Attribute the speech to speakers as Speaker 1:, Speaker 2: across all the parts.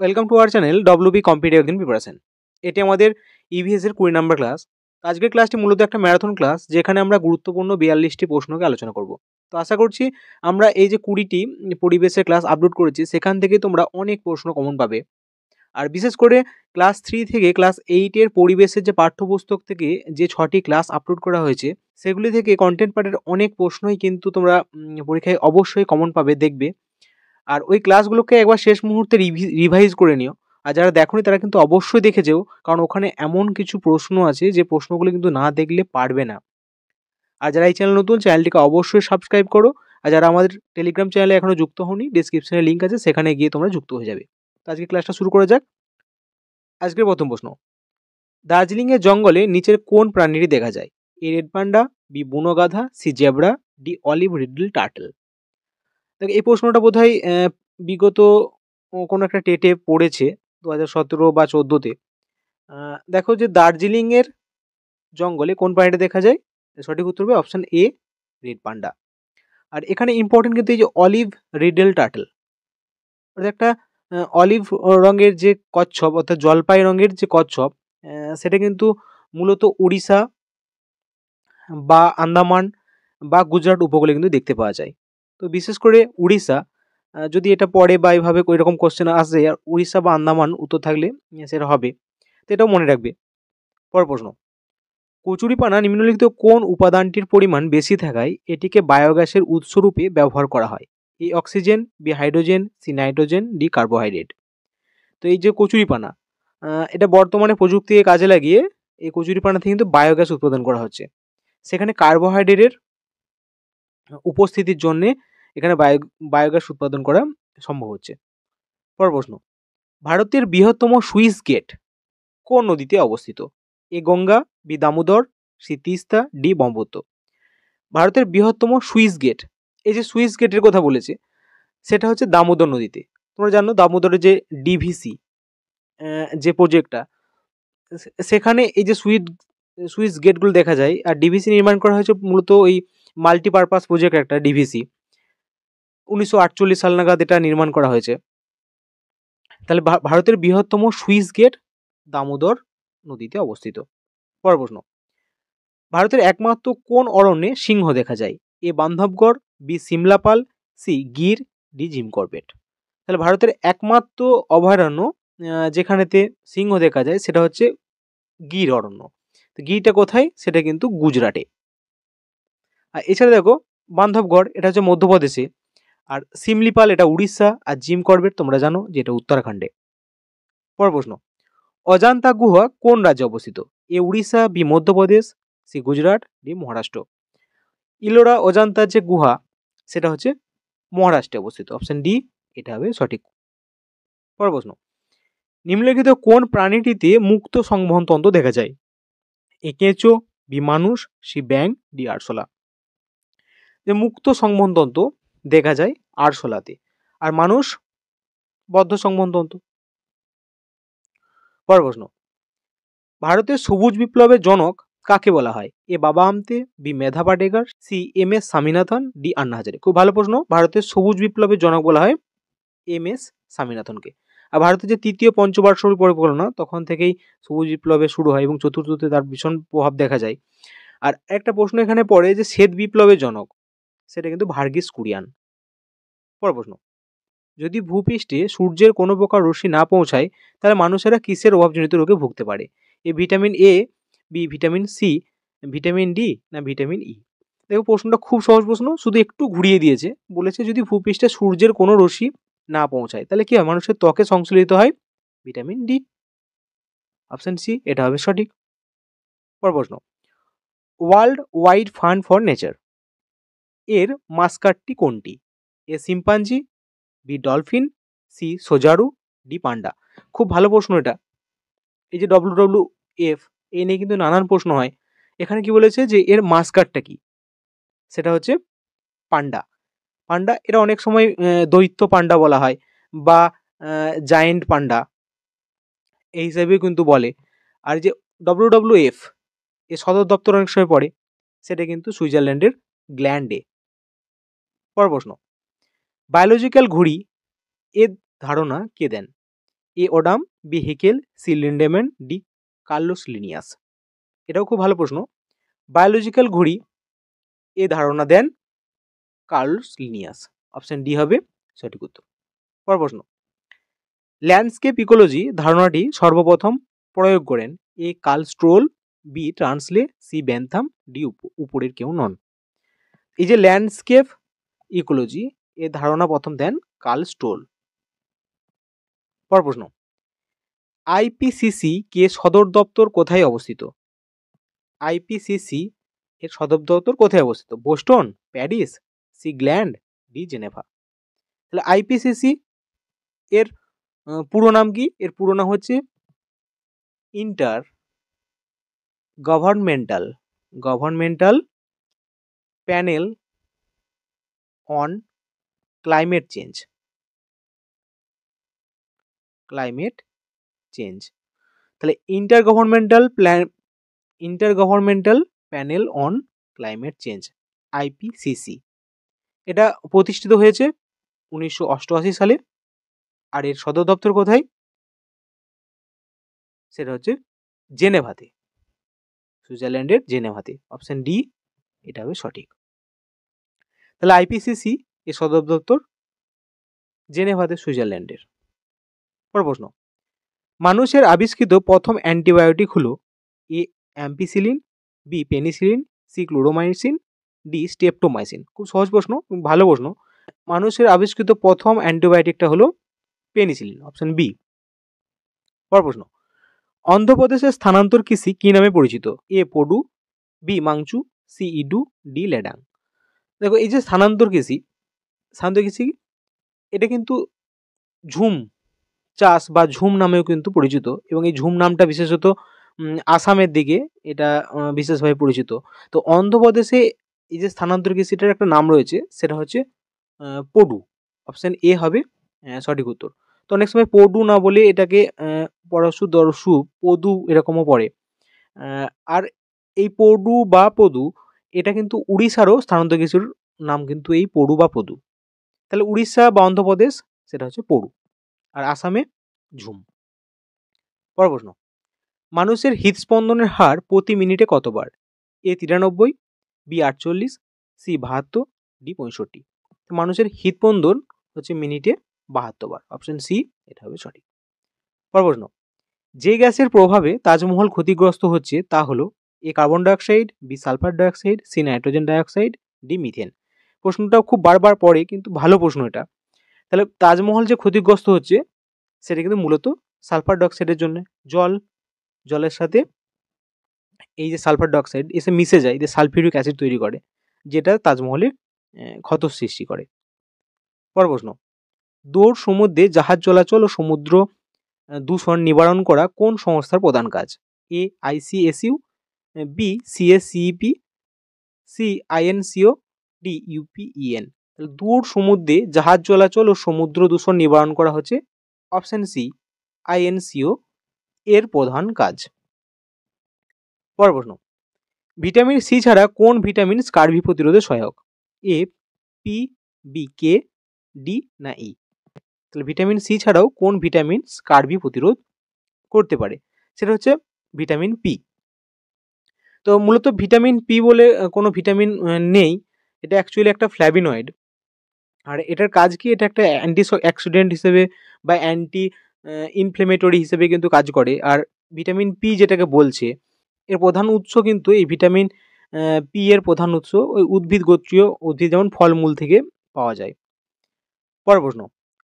Speaker 1: Welcome to our channel WB competitive exam preparation. এটি আমাদের EVS এর 20 নম্বর ক্লাস। আজকের ক্লাসটি মূলত একটা ম্যারাথন ক্লাস, যেখানে আমরা গুরুত্বপূর্ণ 42টি প্রশ্নকে আলোচনা করব। তো আশা করছি আমরা এই যে 20টি পরিবেশের ক্লাস আপলোড করেছি, সেখান থেকে তোমরা অনেক প্রশ্ন কমন পাবে। আর বিশেষ করে ক্লাস 3 থেকে ক্লাস 8 এর পরিবেশের যে পাঠ্যপুস্তক থেকে যে 6টি ক্লাস আপলোড করা হয়েছে, সেগুলি থেকে কন্টেন্ট পার্টের অনেক প্রশ্নই কিন্তু তোমরা পরীক্ষায় অবশ্যই কমন পাবে, দেখবে। আর ওই ক্লাসগুলোকে একবার শেষ মুহূর্তে রিভাইজ করে নিও। আর যারা দেখোনি তারা কিন্তু অবশ্যই দেখে যেও, কারণ ওখানে এমন কিছু প্রশ্ন আছে যে প্রশ্নগুলো কিন্তু না দেখলে পারবে না। আর যারা এই চ্যানেল নতুন, চ্যানেলটিকে অবশ্যই সাবস্ক্রাইব করো। আর যারা আমাদের টেলিগ্রাম চ্যানেলে এখনো যুক্ত হওনি, ডিসক্রিপশনে লিঙ্ক আছে, সেখানে গিয়ে তোমরা যুক্ত হয়ে যাবে। তো আজকে ক্লাসটা শুরু করা যাক। আজকের প্রথম প্রশ্ন, দার্জিলিংয়ের জঙ্গলে নিচের কোন প্রাণীটি দেখা যায়? এ রেড পান্ডা, বি বুনো গাধা, C zebra, D olive ridley turtle. দেখ, এই প্রশ্নটা বোধহয় বিগত কোনো একটা টেটে পড়েছে 2017 বা 14-তে। দেখো যে দার্জিলিংয়ের জঙ্গলে কোন প্রাণীটা দেখা যায়, সঠিক উত্তর হবে অপশন এ, রেড পান্ডা। আর এখানে ইম্পর্টেন্ট কিন্তু এই যে অলিভ রিডল টার্টল, অর্থাৎ একটা অলিভ রঙের যে কচ্ছপ, অর্থাৎ জলপাই রঙের যে কচ্ছপ, সেটা কিন্তু মূলত উড়িষ্যা বা আন্দামান বা গুজরাট উপকূলে কিন্তু দেখতে পাওয়া যায়। তো বিশেষ করে উড়িষ্যা, যদি এটা পড়ে বা এইভাবে এরকম কোশ্চেন আসে আর উড়িষ্যা বা আন্দামান উত্তর থাকলে সেটা হবে, তো এটাও মনে রাখবে। পরের প্রশ্ন, কচুরিপানা নিম্নলিখিত কোন উপাদানটির পরিমাণ বেশি থাকায় এটিকে বায়োগ্যাসের উৎসরূপে ব্যবহার করা হয়? A oxygen, B hydrogen, C nitrogen, D carbohydrate. তো এই যে কচুরিপানা, এটা বর্তমানে প্রযুক্তিকে কাজে লাগিয়ে এই কচুরিপানা থেকে কিন্তু বায়োগ্যাস উৎপাদন করা হচ্ছে। সেখানে কার্বোহাইড্রেটের উপস্থিতির জন্যে এখানে বায়োগ্যাস উৎপাদন করা সম্ভব হচ্ছে। পরের প্রশ্ন, ভারতের বৃহত্তম সুইস গেট কোন নদীতে অবস্থিত? A Ganga, B Damodar, C Teesta, D Brahmaputra. ভারতের বৃহত্তম সুইস গেট, এই যে সুইস গেটের কথা বলেছে, সেটা হচ্ছে দামোদর নদীতে। তোমরা জানো দামোদরের যে ডিভিসি যে প্রজেক্টটা, সেখানে এই যে সুইস গেটগুলো দেখা যায়। আর ডিভিসি নির্মাণ করা হয়েছে মূলত ওই মাল্টিপারপাস প্রজেক্ট, একটা ডিভিসি 1948 সাল নাগাদ এটা নির্মাণ করা হয়েছে। তাহলে ভারতের বৃহত্তম সুইস গেট দামোদর নদীতে অবস্থিত। পরের প্রশ্ন, ভারতের একমাত্র কোন অরণ্যে সিংহ দেখা যায়? A Bandhavgarh, B Simlapal, C Gir, D Jim Corbett. তাহলে ভারতের একমাত্র অভয়ারণ্য যেখানেতে সিংহ দেখা যায় সেটা হচ্ছে গির অরণ্য। তো গিরটা কোথায়? সেটা কিন্তু গুজরাটে। আর এছাড়া দেখো, বান্ধবগড় এটা হচ্ছে মধ্যপ্রদেশে, আর সিমলিপাল এটা উড়িষ্যা, আর জিম করবেট তোমরা জানো যে এটা উত্তরাখণ্ডে। পরের প্রশ্ন, অজান্তা গুহা কোন রাজ্যে অবস্থিত? A Orissa, B Madhya Pradesh, C Gujarat, D Maharashtra. Ellora অজান্তার যে গুহা, সেটা হচ্ছে মহারাষ্ট্রে অবস্থিত। অপশন ডি এটা হবে সঠিক। পরের প্রশ্ন, নিম্নলিখিত কোন প্রাণীটিতে মুক্ত সংবহনতন্ত্র দেখা যায়? এ কেঁচো, বি মানুষ, সি ব্যাং, ডি আরশোলা। যে মুক্ত সংবহনতন্ত্র দেখা যায় আরশোলাতে, আর মানুষ বদ্ধ সংবহনতন্ত্র। পরের প্রশ্ন, ভারতের সবুজ বিপ্লবের জনক কাকে বলা হয়? A Baba Amte, B Medha Patkar, C M S Swaminathan, D Anna Hazare. খুব ভালো প্রশ্ন। ভারতের সবুজ বিপ্লবের জনক বলা হয় এম এস স্বামীনাথনকে। আর ভারতের যে তৃতীয় পঞ্চবার্ষিকী পরিকল্পনা, তখন থেকেই সবুজ বিপ্লবে শুরু হয় এবং চতুর্থতে তার ভীষণ প্রভাব দেখা যায়। আর একটা প্রশ্ন এখানে পড়ে যে শ্বেত বিপ্লবের জনক, সেটা কিন্তু ভার্গিস কুরিয়ান। পরের প্রশ্ন, যদি ভূপৃষ্ঠে সূর্যের কোনো প্রকার রশ্মি না পৌঁছায়, তাহলে মানুষেরা কিসের অভাবজনিত রোগে ভুগতে পারে? A vitamin A, B vitamin C, vitamin D, না ভিটামিন ই। দেখো, প্রশ্নটা খুব সহজ প্রশ্ন, শুধু একটু ঘুরিয়ে দিয়েছে। বলেছে যদি ভূপৃষ্ঠে সূর্যের কোনো রশ্মি না পৌঁছায়, তাহলে কি হয়? মানুষের ত্বকে সংশ্লেষিত হয় ভিটামিন ডি। অপশন সি এটা হবে সঠিক। পর প্রশ্ন, World Wide Fund for Nature এর মাস্কাটটি কোনটি? A chimpanzee, B dolphin, C সোজারু, ডি পান্ডা। খুব ভালো প্রশ্ন এটা। এই যে WWF, এ নিয়ে কিন্তু নানান প্রশ্ন হয়। এখানে কি বলেছে যে এর মাস্কাটটা কি? সেটা হচ্ছে পান্ডা। পান্ডা এটা অনেক সময় দৈত্য পান্ডা বলা হয়, বা জায়েন্ট পান্ডা এই হিসাবেও কিন্তু বলে। আর যে WWF এর সদর দপ্তর অনেক সময় পড়ে, সেটা কিন্তু সুইজারল্যান্ডের গ্ল্যান্ডে। পরের প্রশ্ন, বায়োলজিক্যাল ঘড়ি এর ধারণা কে দেন? A Odum, B Haeckel, C Lindeman, D Carlos Linnaeus. এটাও খুব ভালো প্রশ্ন। বায়োলজিক্যাল ঘড়ি এ ধারণা দেন কার্লোস লিনিয়াস। অপশন ডি হবে সঠিক উত্তর। পরের প্রশ্ন, ল্যান্ডস্কেপ ইকোলজি ধারণাটি সর্বপ্রথম প্রয়োগ করেন A Carl Troll, B Tansley, C Bentham, D উপরের কেউ নন। এই যে ল্যান্ডস্কেপ ইকোলজি এর ধারণা প্রথম দেন কার্ল স্ট্রোল। পরের প্রশ্ন, আইপিসিসি কে সদর দপ্তর কোথায় অবস্থিত? আইপিসিসি এর সদর দপ্তর কোথায় অবস্থিত? Boston, Paris, C Gland, D Geneva. তাহলে আইপিসিসি এর পুরো নাম কি? এর পুরো নাম হচ্ছে intergovernmental panel on climate change. তাহলে intergovernmental panel on climate change, IPCC. এটা প্রতিষ্ঠিত হয়েছে 1988 সালে। আর এর সদর দপ্তর কোথায়? সেটা হচ্ছে জেনেভাতে, সুইজারল্যান্ডের জেনেভাতে। অপশন ডি এটা হবে সঠিক। তাহলে আইপিসিসি এর সদর দপ্তর জেনেভাতে, সুইজারল্যান্ডের। পরের প্রশ্ন, মানুষের আবিষ্কৃত প্রথম অ্যান্টিবায়োটিক হলো A ampicillin, B penicillin, C chloromycetin, D streptomycin. খুব সহজ প্রশ্ন, ভালো প্রশ্ন। মানুষের আবিষ্কৃত প্রথম অ্যান্টিবায়োটিকটা হলো পেনিসিলিন। Option B. পরের প্রশ্ন, অন্ধ্রপ্রদেশের স্থানান্তর কৃষি কি নামে পরিচিত? এ podu, B মাংচু, C edu, D লেডাং। দেখো এই যে স্থানান্তর কৃষি এটা কিন্তু ঝুম চাষ বা ঝুম নামেও কিন্তু পরিচিত, এবং এই ঝুম নামটা বিশেষত আসামের দিকে এটা বিশেষভাবে পরিচিত। তো অন্ধ্রপ্রদেশে এই যে স্থানান্তর কৃষিটার একটা নাম রয়েছে, সেটা হচ্ছে পডু। অপশন এ হবে সঠিক উত্তর। তো অনেক সময় পডু না বলে এটাকে পরশু দরশু পদু এরকমও পড়ে। আর এই পডু বা পদু এটা কিন্তু উড়িষ্যারও স্থানান্তর কৃষির নাম কিন্তু এই পডু বা পদু। তাহলে উড়িষ্যা বা অন্ধ্রপ্রদেশ সেটা হচ্ছে পডু, আর আসামে ঝুম। পরের প্রশ্ন, মানুষের হৃদস্পন্দনের হার প্রতি মিনিটে কতবার? এ 93, বি 48, সি 72, ডি 65। মানুষের হৃদস্পন্দন হচ্ছে মিনিটে 72 বার। অপশন সি এটা হবে সঠিক। পরের প্রশ্ন, যে গ্যাসের প্রভাবে তাজমহল ক্ষতিগ্রস্ত হচ্ছে তা হলো A carbon dioxide, B sulphur dioxide, C nitrogen dioxide, D methane. প্রশ্নটাও খুব বারবার পড়ে, কিন্তু ভালো প্রশ্ন এটা। তাহলে তাজমহল যে ক্ষতিগ্রস্ত হচ্ছে সেটা কিন্তু মূলত সালফার ডাইঅক্সাইডের জন্য। জলের সাথে এই যে সালফার ডাইঅক্সাইড এসে মিশে যায়, যে সালফিউরিক অ্যাসিড তৈরি করে, যেটা তাজমহলে ক্ষত সৃষ্টি করে। পরের প্রশ্ন, দৌড় সমুদ্রে জাহাজ চলাচল ও সমুদ্র দূষণ নিবারণ করা কোন সংস্থার প্রধান কাজ? এ আইসিএসইউ, বি সিএসসিইপি, সি আইএনসিও, ডি ইউপিইএন। তাহলে দূর সমুদ্রে জাহাজ চলাচল ও সমুদ্র দূষণ নিবারণ করা হচ্ছে অপশন সি আইএনসিও এর প্রধান কাজ। পরের প্রশ্ন, ভিটামিন সি ছাড়া কোন ভিটামিন স্কারভি প্রতিরোধে সহায়ক? A P, B K, D না ই? তাহলে ভিটামিন সি ছাড়াও কোন ভিটামিন স্কারভি প্রতিরোধ করতে পারে? সেটা হচ্ছে ভিটামিন পি। তো মূলত ভিটামিন পি বলে কোনো ভিটামিন নেই, এটা অ্যাকচুয়ালি একটা ফ্ল্যাভিনয়েড। আর এটার কাজ কি? এটা একটা অ্যান্টি অ্যাক্সিডেন্ট হিসেবে বা অ্যান্টি ইনফ্লেমেটরি হিসেবে কিন্তু কাজ করে। আর ভিটামিন পি যেটাকে বলছে, এর প্রধান উৎস কিন্তু এই ভিটামিন পি এর প্রধান উৎস ওই উদ্ভিদ গোত্রীয় উদ্ভিদ, যেমন ফলমূল থেকে পাওয়া যায়। পরের প্রশ্ন,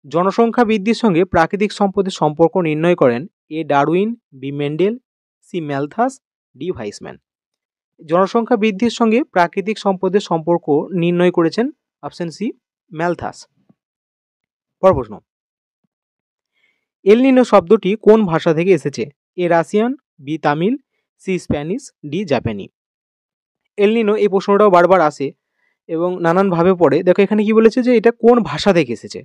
Speaker 1: জনসংখ্যা বৃদ্ধির সঙ্গে প্রাকৃতিক সম্পদের সম্পর্ক নির্ণয় করেন A Darwin, B Mendel, C Malthus, D Weismann. জনসংখ্যা বৃদ্ধির সঙ্গে প্রাকৃতিক সম্পদের সম্পর্ক নির্ণয় করেছেন অপশন সি ম্যালথাস। পরের প্রশ্ন, এল নিনো শব্দটি কোন ভাষা থেকে এসেছে? A Russian, B Tamil, C Spanish, D জাপানি। এল নিনো এই প্রশ্নটাও বারবার আসে এবং নানানভাবে পড়ে। দেখো এখানে কি বলেছে যে এটা কোন ভাষা থেকে এসেছে?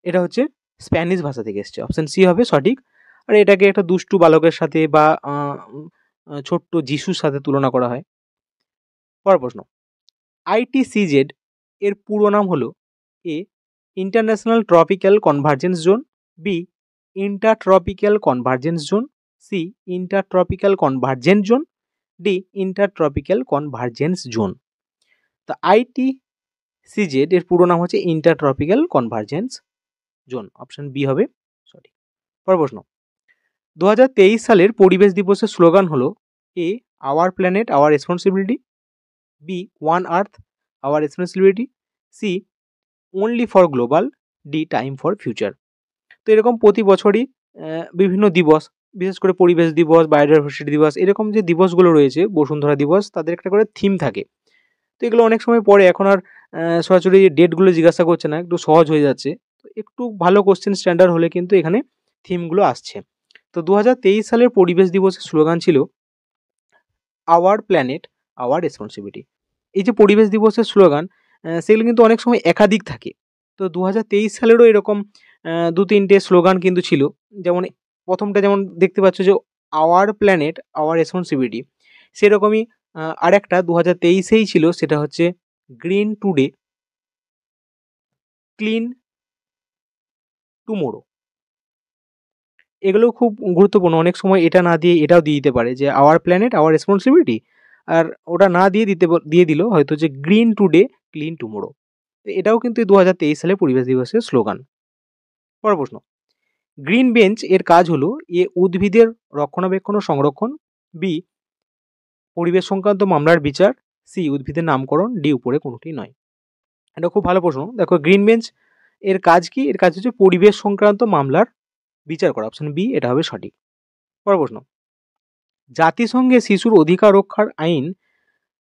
Speaker 1: এটা হচ্ছে স্প্যানিশ ভাষা থেকে এসেছে। অপশন সি হবে সঠিক। আর এটাকে একটা দুষ্টু বালকের সাথে বা ছোট্ট যিশুর সাথে তুলনা করা হয়। পরের প্রশ্ন, আইটিসিজেড এর পুরো নাম হলো A international tropical convergence zone, B intertropical convergence zone, C intertropical convergent zone, D intertropical convergence zone. তো ITCZ এর পুরো নাম হচ্ছে intertropical convergence zone, option B হবে সঠিক। পরের প্রশ্ন, 2023 সালের পরিবেশ দিবসের স্লোগান হলো A our planet our responsibility, B one earth our responsibility, C only for global, D time for future. তো এরকম প্রতি বছরই বিভিন্ন দিবস, বিশেষ করে পরিবেশ দিবস, বায়োডাইভার্সিটি দিবস, এরকম যে দিবসগুলো রয়েছে, বসুন্ধরা দিবস, তাদের একটা করে থিম থাকে। তো এগুলো অনেক সময় পরে এখন আর সরাসরি ডেটগুলো জিজ্ঞাসা করছে না, একটু সহজ হয়ে যাচ্ছে। তো একটু ভালো কোশ্চেন স্ট্যান্ডার্ড হলে কিন্তু এখানে থিমগুলো আসছে। তো 2023 সালের পরিবেশ দিবসের স্লোগান ছিল আওয়ার প্ল্যানেট আওয়ার রেসপন্সিবিলিটি। এই যে পরিবেশ দিবসের স্লোগান, সেগুলো কিন্তু অনেক সময় একাধিক থাকে। তো 2023 সালেরও এরকম 2-3টে স্লোগান কিন্তু ছিল। যেমন প্রথমটা যেমন দেখতে পাচ্ছ যে আওয়ার প্ল্যানেট আওয়ার রেসপন্সিবিলিটি, সেরকমই আরেকটা 2023-এই ছিল, সেটা হচ্ছে গ্রিন টুডে ক্লিন টুমোরো। এগুলো খুব গুরুত্বপূর্ণ, অনেক সময় এটা না দিয়ে এটাও দিয়ে দিতে পারে যে আওয়ার প্ল্যানেট আওয়ার রেসপন্সিবিলিটি, আর ওটা না দিয়ে দিল হয়তো যে গ্রিন টুডে ক্লিন টুমোরো। এটাও কিন্তু 2023 সালে পরিবেশ দিবসের স্লোগান। পরের প্রশ্ন, গ্রিন বেঞ্চ এর কাজ হলো এ উদ্ভিদের রক্ষণাবেক্ষণ ও সংরক্ষণ, বি পরিবেশ সংক্রান্ত মামলার বিচার, সি উদ্ভিদের নামকরণ, ডি উপরে কোনোটি নয়। এটা খুব ভালো প্রশ্ন। দেখো গ্রিন বেঞ্চ এর কাজ কি? এর কাজ হচ্ছে পরিবেশ সংক্রান্ত মামলার বিচার করা, অপশন বি এটা হবে সঠিক। পরের প্রশ্ন, জাতিসংঘে শিশুর অধিকার রক্ষার আইন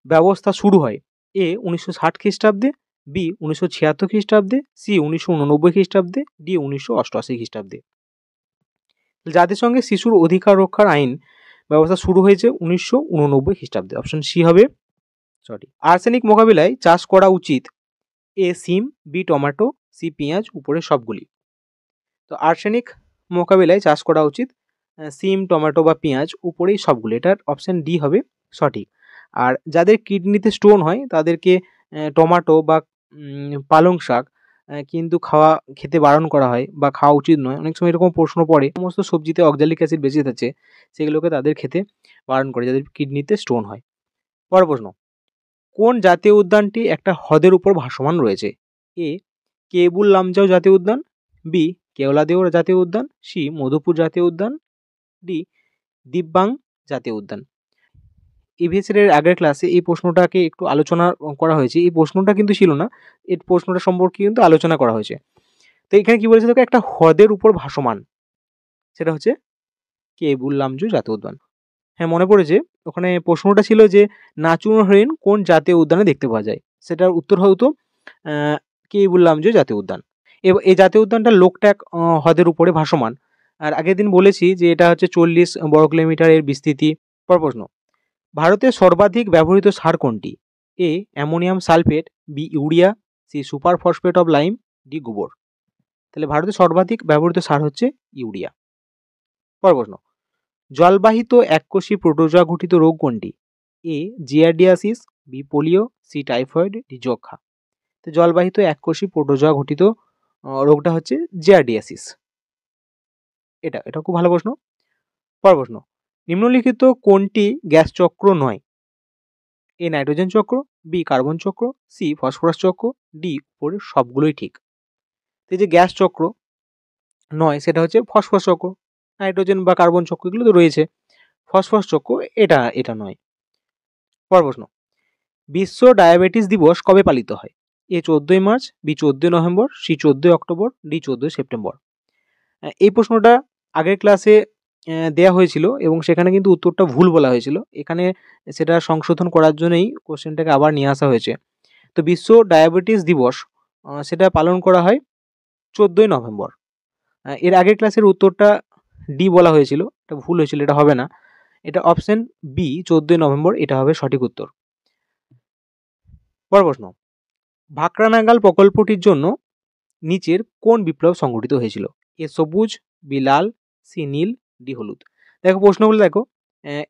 Speaker 1: ব্যবস্থা শুরু হয় এ 1960 খ্রিস্টাব্দে, বি 1976 খ্রিস্টাব্দে, সি 1989 খ্রিস্টাব্দে, ডি 1988 খ্রিস্টাব্দে। জাতিসংঘে শিশুর অধিকার রক্ষার আইন ব্যবস্থা শুরু হয়েছে 1989 খ্রিস্টাব্দে, অপশন সি হবে সঠিক। আর্সেনিক মোকাবিলায় চাষ করা উচিত এ সিম, বি টমেটো, সি পেঁয়াজ, উপরে সবগুলি। তো আর্সেনিক মোকাবিলায় চাষ করা উচিত সিম, টমেটো বা পেঁয়াজ, উপরেই সবগুলো, এটার অপশন ডি হবে সঠিক। আর যাদের কিডনিতে স্টোন হয় তাদেরকে টমেটো বা পালং শাক কিন্তু খেতে বারণ করা হয় বা খাওয়া উচিত নয়। অনেক সময় এরকম প্রশ্ন পড়ে, সমস্ত সবজিতে অক্সালিক অ্যাসিড বেশি থাকে, সেগুলোকে তাদের খেতে বারণ করে যাদের কিডনিতে স্টোন হয়। পরের প্রশ্ন, কোন জাতীয় উদ্যানটি একটা হ্রদের উপর ভাসমান রয়েছে? এ কেবুল লামজাও জাতীয় উদ্যান, বি কেওলাদেও জাতীয় উদ্যান, সি মধুপুর জাতীয় উদ্যান, ডি দিব্যাং জাতীয় উদ্যান। ইভিএসের এর আগের ক্লাসে এই প্রশ্নটাকে একটু আলোচনা করা হয়েছে। এই প্রশ্নটা কিন্তু ছিল না, এই প্রশ্নটা সম্পর্কে কিন্তু আলোচনা করা হয়েছে। তো এখানে কি বলেছে দেখো, একটা হ্রদের উপর ভাসমান, সেটা হচ্ছে কেবুল লামজাও জাতীয় উদ্যান। হ্যাঁ, মনে পড়েছে, ওখানে প্রশ্নটা ছিল যে নাচুন হরিণ কোন জাতীয় উদ্যানে দেখতে পাওয়া যায়, সেটার উত্তর হতো কেবুল লামজাও জাতীয় উদ্যান। এই জাতীয় উদ্যানটা লোকট্যাক হ্রদের উপরে ভাসমান। আর আগের দিন বলেছি যে এটা হচ্ছে 40 বর্গ কিলোমিটারের বিস্তৃতি। পর প্রশ্ন, ভারতের সর্বাধিক ব্যবহৃত সার কোনটি? A ammonium sulphate, B urea, C super phosphate of lime, D গোবর। তাহলে ভারতের সর্বাধিক ব্যবহৃত সার হচ্ছে ইউরিয়া। পর প্রশ্ন, জলবাহিত এককোষী প্রোটোজোয়া ঘটিত রোগ কোনটি? A giardiasis, B polio, C typhoid, D যক্ষা। তো জলবাহিত এককোষী প্রোটোজোয়া ঘটিত রোগটা হচ্ছে জিয়ারডিয়াসিস। এটা খুব ভালো প্রশ্ন। পর প্রশ্ন, নিম্নলিখিত কোনটি গ্যাস চক্র নয়? এ নাইট্রোজেন চক্র, বি কার্বন চক্র, সি ফসফরাস চক্র, ডি উপরে সবগুলোই ঠিক। তো এই যে গ্যাস চক্র নয় সেটা হচ্ছে ফসফরাস চক্র, নাইট্রোজেন বা কার্বন চক্র এগুলো তো রয়েছে, ফসফরাস চক্র এটা নয়। পর প্রশ্ন, বিশ্ব ডায়াবেটিস দিবস কবে পালিত হয়? A 14 March, B 14 November, C 14 October, D 14 September. এই প্রশ্নটা আগের ক্লাসে দেয়া হয়েছিল এবং সেখানে কিন্তু উত্তরটা ভুল বলা হয়েছিল। এখানে সেটা সংশোধন করার জন্যই কোশ্চেনটাকে আবার নিয়ে আসা হয়েছে। তো বিশ্ব ডায়াবেটিস দিবস সেটা পালন করা হয় 14 নভেম্বর। এর আগের ক্লাসের উত্তরটা ডি বলা হয়েছিল, এটা ভুল হয়েছিল, এটা হবে না। এটা অপশন বি 14 নভেম্বর, এটা হবে সঠিক উত্তর। পরের প্রশ্ন, ভাকরানাগাল প্রকল্পটির জন্য নিচের কোন বিপ্লব সংঘটিত হয়েছিল? এ সবুজ, বি লাল, সি নীল, ডি হলুদ। দেখো প্রশ্নগুলো দেখো,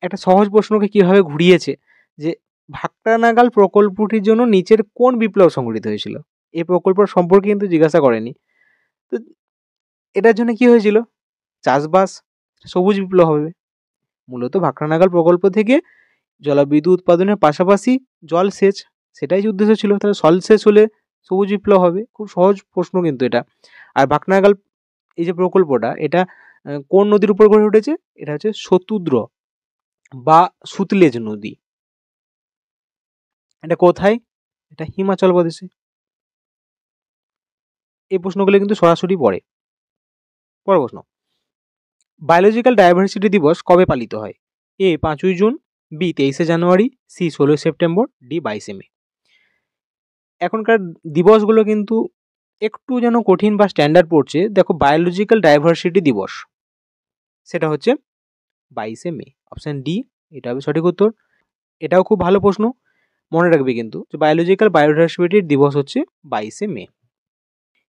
Speaker 1: একটা সহজ প্রশ্নকে কিভাবে ঘুরিয়েছে যে ভাকরানাগাল প্রকল্পটির জন্য নিচের কোন বিপ্লব সংঘটিত হয়েছিল। এই প্রকল্প সম্পর্কে কিন্তু জিজ্ঞাসা করেনি। তো এটার জন্য কি হয়েছিল? চাষবাস, সবুজ বিপ্লব হবে। মূলত ভাকরা নাগাল প্রকল্প থেকে জলবিদ্যুৎ উৎপাদনের পাশাপাশি জলসেচ, সেটাই যে উদ্দেশ্য ছিল। তাহলে জলসেচ হলে সবুজ বিপ্লব হবে। খুব সহজ প্রশ্ন কিন্তু এটা। আর ভাকরা নাগাল এই যে প্রকল্পটা, এটা কোন নদীর উপর গড়ে উঠেছে? এটা হচ্ছে শতুদ্র বা সুতলেজ নদী। এটা কোথায়? এটা হিমাচল প্রদেশে। এই প্রশ্নগুলো কিন্তু সরাসরি পড়ে। পরের প্রশ্ন, বায়োলজিক্যাল ডাইভার্সিটি দিবস কবে পালিত হয়? এ 5ই জুন, বি 23শে জানুয়ারি, সি 16 সেপ্টেম্বর, ডি 22শে মে। এখনকার দিবসগুলো কিন্তু একটু যেন কঠিন বা স্ট্যান্ডার্ড পড়ছে। দেখো, বায়োলজিক্যাল ডাইভার্সিটি দিবস সেটা হচ্ছে 22শে মে। অপশান ডি এটা হবে সঠিক উত্তর। এটাও খুব ভালো প্রশ্ন, মনে রাখবে কিন্তু যে বায়োলজিক্যাল বায়োডাইভার্সিটি দিবস হচ্ছে 22শে মে।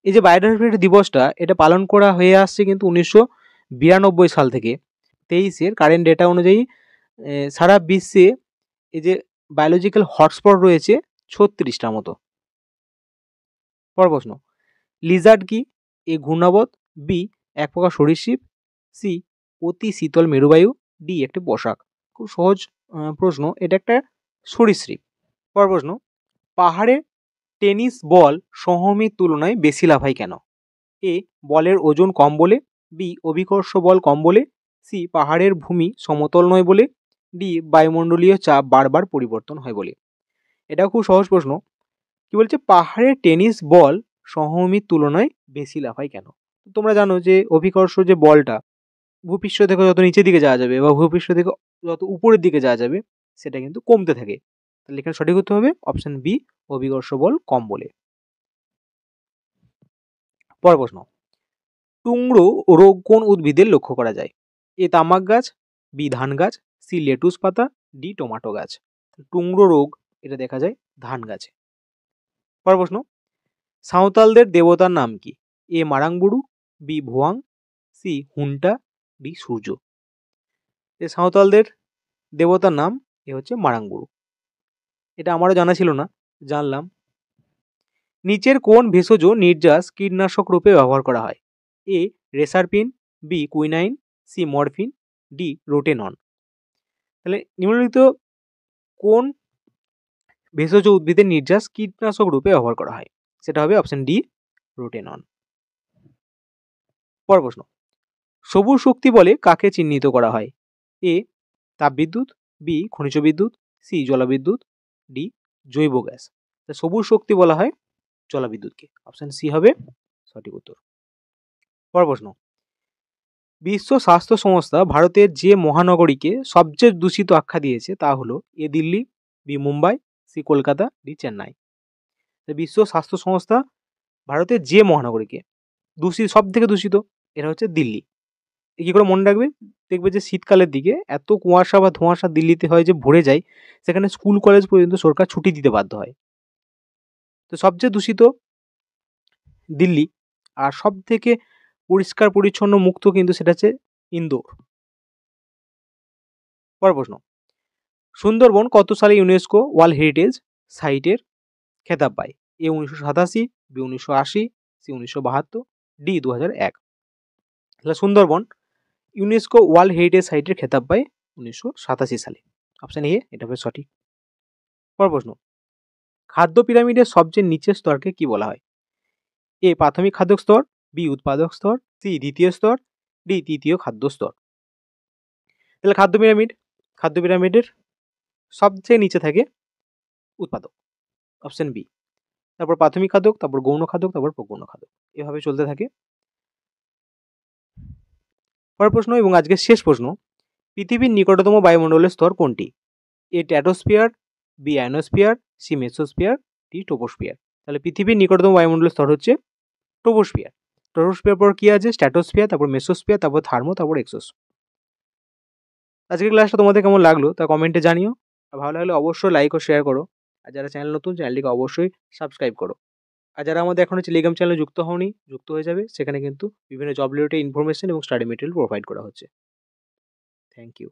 Speaker 1: এই যে বায়োডাইভার্সিটি দিবসটা, এটা পালন করা হয়ে আসছে কিন্তু 1992 সাল থেকে। 23-এর কারেন্ট ডেটা অনুযায়ী সারা বিশ্বে এই যে বায়োলজিক্যাল হটস্পট রয়েছে 36টার মতো। পরের প্রশ্ন, লিজার্ড কি? এ ঘূর্ণাবত, বি এক প্রকার সরীসৃপ, সি অতি শীতল মেরুবায়ু, ডি একটি পোশাক। খুব সহজ প্রশ্ন, এটা একটা সরীসৃপ। পরের প্রশ্ন, পাহাড়ে টেনিস বল সমভূমির তুলনায় বেশি লাফায় কেন? এ বলের ওজন কম বলে, বি অভিকর্ষ বল কম বলে, সি পাহাড়ের ভূমি সমতল নয় বলে, ডি বায়ুমণ্ডলীয় চাপ বারবার পরিবর্তন হয় বলে। এটাও খুব সহজ প্রশ্ন। কি বলছে? পাহাড়ের টেনিস বল সমভূমির তুলনায় বেশি লাফায় কেন? তোমরা জানো যে অভিকর্ষ যে বলটা ভূপৃষ্ঠ থেকে যত নিচের দিকে যাওয়া যাবে বা ভূপৃষ্ঠ থেকে যত উপরের দিকে যাওয়া যাবে, সেটা কিন্তু কমতে থাকে। তাহলে এখানে সঠিক উত্তর হবে অপশন বি, অভিকর্ষ বল কম বলে। পরের প্রশ্ন, টুংরো রোগ কোন উদ্ভিদের লক্ষ্য করা যায়? এ তামাক গাছ, বি ধান গাছ, সি লেটুস পাতা, ডি টমেটো গাছ। টুংরো রোগ এটা দেখা যায় ধান গাছে। পরের প্রশ্ন, সাঁওতালদের দেবতার নাম কি? এ মারাংবুড়ু, বি ভুয়াং, সি হুন্টা, ডি সূর্য। এ সাঁওতালদের দেবতার নাম এ হচ্ছে মারাংবুড়ু। এটা আমারও জানা ছিল না, জানলাম। নিচের কোন ভেষজ নির্যাস কীটনাশক রূপে ব্যবহার করা হয়? A reserpine, B quinine, C morphine, D rotenone. তাহলে নিম্নলিখিত কোন ভেষজ উদ্ভিদের নির্যাস কীটনাশক রূপে ব্যবহার করা হয়? সেটা হবে অপশন ডি, রোটেনন। পরের প্রশ্ন, সবুজ শক্তি বলে কাকে চিহ্নিত করা হয়? এ তাপবিদ্যুৎ, বি খনিজ বিদ্যুৎ, সি জলবিদ্যুৎ, ডি জৈব গ্যাস। সবুজ শক্তি বলা হয় জলবিদ্যুৎকে। অপশন সি হবে সঠিক উত্তর। পরের প্রশ্ন, বিশ্ব স্বাস্থ্য সংস্থা ভারতের যে মহানগরীকে সবচেয়ে দূষিত আখ্যা দিয়েছে তা হলো A Delhi, B Mumbai, C Kolkata, D Chennai. বিশ্ব স্বাস্থ্য সংস্থা ভারতের যে মহানগরীকে সব থেকে দূষিত, এটা হচ্ছে দিল্লি। কি করে মনে রাখবে? দেখবে যে শীতকালের দিকে এত কুয়াশা বা ধোঁয়াশা দিল্লিতে হয় যে ভরে যায়, সেখানে স্কুল কলেজ পর্যন্ত সরকার ছুটি দিতে বাধ্য হয়। তো সবচেয়ে দূষিত দিল্লি, আর সব থেকে পরিষ্কার পরিচ্ছন্ন মুক্ত কিন্তু সেটা হচ্ছে ইন্দোর। পরের প্রশ্ন, সুন্দরবন কত সালে ইউনেস্কো ওয়ার্ল্ড হেরিটেজ সাইটের খেতাব পায়? এ 1987, বি 1980, সি 1972, ডি 2001। তাহলে সুন্দরবন ইউনেস্কো ওয়ার্ল্ড হেরিটেজ সাইটের খেতাব পায় 1987 সালে। অপশন এ এটা হবে সঠিক। পরের প্রশ্ন, খাদ্য পিরামিডের সবচেয়ে নিচের স্তরকে কি বলা হয়? এ প্রাথমিক খাদ্য স্তর, বি উৎপাদক স্তর, সি দ্বিতীয় স্তর, ডি তৃতীয় খাদ্য স্তর। তাহলে খাদ্য পিরামিডের সবচেয়ে নিচে থাকে উৎপাদক, অপশন বি। তারপর প্রাথমিক খাদক, তারপর গৌণ খাদক, তারপর প্রগৌণ খাদক, এভাবে চলতে থাকে। পরের প্রশ্ন এবং আজকের শেষ প্রশ্ন, পৃথিবীর নিকটতম বায়ুমণ্ডলের স্তর কোনটি? A stratosphere, B ionosphere, C mesosphere, D troposphere. তাহলে পৃথিবীর নিকটতম বায়ুমণ্ডলের স্তর হচ্ছে ট্রোপোস্ফিয়ার। ট্রোপোস্ফিয়ার পর কি আছে? স্ট্র্যাটোস্ফিয়ার, তারপর মেসোস্ফিয়ার, তারপর থার্মো, তারপর এক্সোস। আজকের ক্লাসটা তোমাদের কেমন লাগলো তা কমেন্টে জানিও। আর ভালো লাগলে অবশ্যই লাইক ও শেয়ার করো। আর যারা চ্যানেল নতুন, চ্যানেলটিকে অবশ্যই সাবস্ক্রাইব করো। আর যারা আমাদের এখনো টেলিগ্রাম চ্যানেলে যুক্ত হওনি, যুক্ত হয়ে যাবে। সেখানে কিন্তু বিভিন্ন জব রিলেটেড ইনফরমেশন এবং স্টাডি মেটেরিয়াল প্রোভাইড করা হচ্ছে। Thank you.